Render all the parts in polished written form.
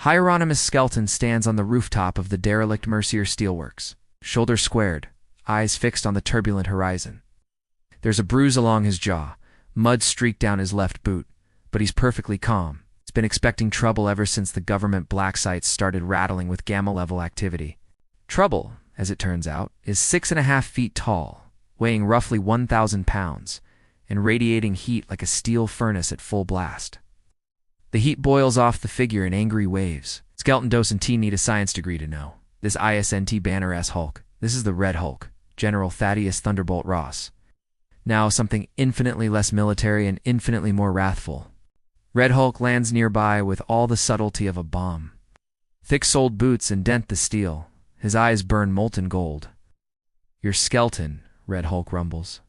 Hieronymus Skelton stands on the rooftop of the derelict Mercier Steelworks, shoulders squared, eyes fixed on the turbulent horizon. There's a bruise along his jaw, mud streaked down his left boot, but he's perfectly calm. He's been expecting trouble ever since the government black sites started rattling with gamma-level activity. Trouble, as it turns out, is 6.5 feet tall, weighing roughly 1,000 pounds, and radiating heat like a steel furnace at full blast. The heat boils off the figure in angry waves. Skelton Docent need a science degree to know. This ISNT banner S Hulk. This is the Red Hulk, General Thaddeus Thunderbolt Ross. Now something infinitely less military and infinitely more wrathful. Red Hulk lands nearby with all the subtlety of a bomb. Thick-soled boots indent the steel. His eyes burn molten gold. "You're Skelton," Red Hulk rumbles.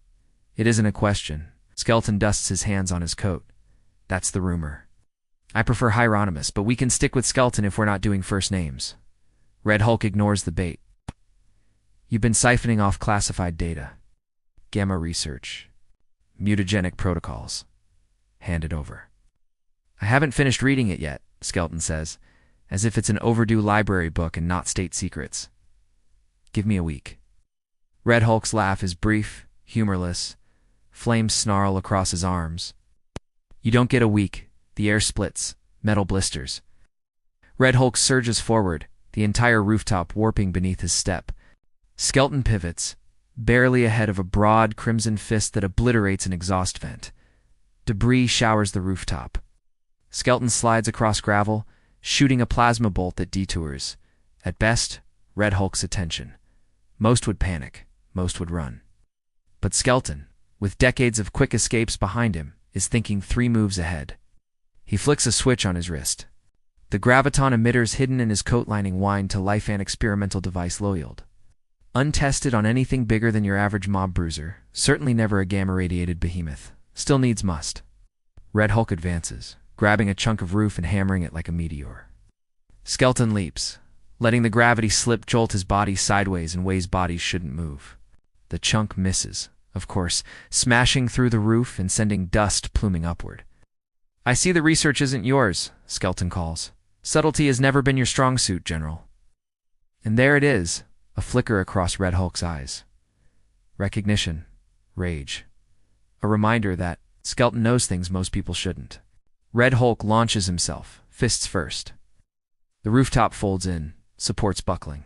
It isn't a question. Skelton dusts his hands on his coat. That's the rumor. I prefer Hieronymus, but we can stick with Skelton if we're not doing first names. Red Hulk ignores the bait. You've been siphoning off classified data. Gamma research. Mutagenic protocols. Hand it over. I haven't finished reading it yet, Skelton says, as if it's an overdue library book and not state secrets. Give me a week. Red Hulk's laugh is brief, humorless. Flames snarl across his arms. You don't get a week. The air splits, metal blisters. Red Hulk surges forward, the entire rooftop warping beneath his step. Skelton pivots, barely ahead of a broad crimson fist that obliterates an exhaust vent. Debris showers the rooftop. Skelton slides across gravel, shooting a plasma bolt that detours. At best, Red Hulk's attention. Most would panic, most would run. But Skelton, with decades of quick escapes behind him, is thinking 3 moves ahead. He flicks a switch on his wrist. The graviton emitters hidden in his coat lining wind to life an experimental device loyaled. Untested on anything bigger than your average mob bruiser, certainly never a gamma-radiated behemoth. Still needs must. Red Hulk advances, grabbing a chunk of roof and hammering it like a meteor. Skelton leaps, letting the gravity slip jolt his body sideways in ways bodies shouldn't move. The chunk misses, of course, smashing through the roof and sending dust pluming upward. I see the research isn't yours, Skelton calls. Subtlety has never been your strong suit, General. And there it is, a flicker across Red Hulk's eyes. Recognition. Rage. A reminder that Skelton knows things most people shouldn't. Red Hulk launches himself, fists first. The rooftop folds in, supports buckling.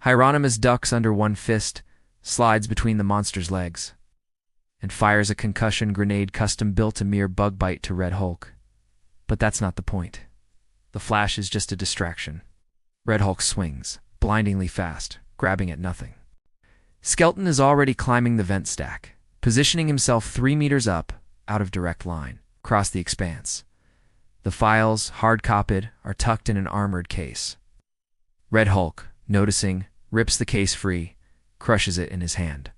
Hieronymus ducks under one fist, slides between the monster's legs, and fires a concussion grenade custom-built a mere bug bite to Red Hulk. But that's not the point. The flash is just a distraction. Red Hulk swings, blindingly fast, grabbing at nothing. Skelton is already climbing the vent stack, positioning himself 3 meters up, out of direct line, across the expanse. The files, hard-copied, are tucked in an armored case. Red Hulk, noticing, rips the case free, crushes it in his hand.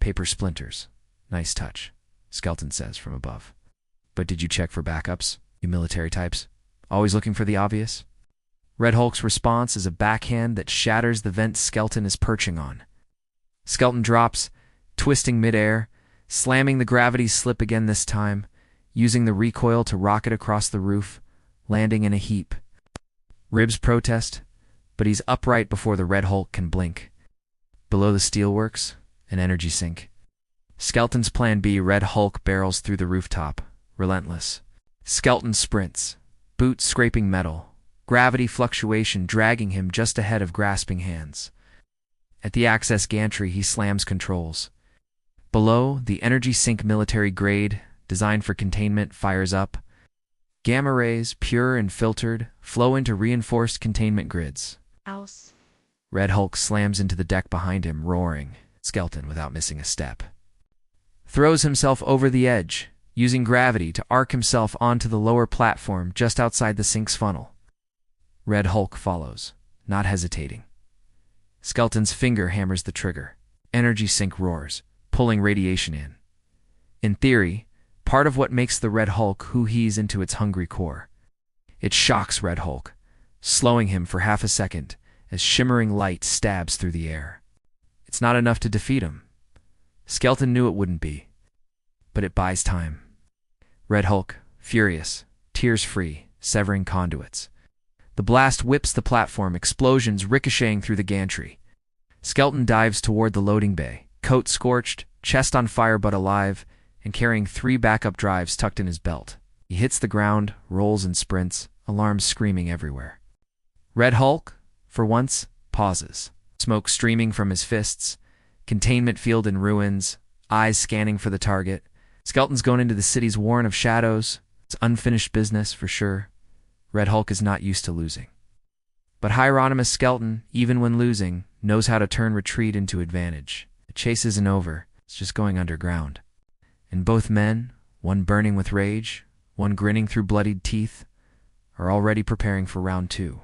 Paper splinters. Nice touch, Skelton says from above. But did you check for backups, you military types? Always looking for the obvious? Red Hulk's response is a backhand that shatters the vent Skelton is perching on. Skelton drops, twisting midair, slamming the gravity slip again this time, using the recoil to rocket across the roof, landing in a heap. Ribs protest, but he's upright before the Red Hulk can blink. Below the steelworks, an energy sink. Skelton's plan B, Red Hulk barrels through the rooftop, relentless. Skelton sprints, boots scraping metal, gravity fluctuation dragging him just ahead of grasping hands. At the access gantry, he slams controls. Below, the energy sink military grade, designed for containment, fires up. Gamma rays, pure and filtered, flow into reinforced containment grids. Aus. Red Hulk slams into the deck behind him, roaring. Skelton, without missing a step, throws himself over the edge, using gravity to arc himself onto the lower platform just outside the sink's funnel. Red Hulk follows, not hesitating. Skelton's finger hammers the trigger. Energy sink roars, pulling radiation in. In theory, part of what makes the Red Hulk who he's into its hungry core. It shocks Red Hulk, slowing him for half a second as shimmering light stabs through the air. It's not enough to defeat him. Skelton knew it wouldn't be, but it buys time. Red Hulk, furious, tears free, severing conduits. The blast whips the platform, explosions ricocheting through the gantry. Skelton dives toward the loading bay, coat scorched, chest on fire but alive, and carrying 3 backup drives tucked in his belt. He hits the ground, rolls and sprints, alarms screaming everywhere. Red Hulk, for once, pauses. Smoke streaming from his fists, containment field in ruins, eyes scanning for the target. Skelton's going into the city's warren of shadows. It's unfinished business, for sure. Red Hulk is not used to losing. But Hieronymus Skelton, even when losing, knows how to turn retreat into advantage. The chase isn't over, it's just going underground. And both men, one burning with rage, one grinning through bloodied teeth, are already preparing for round 2.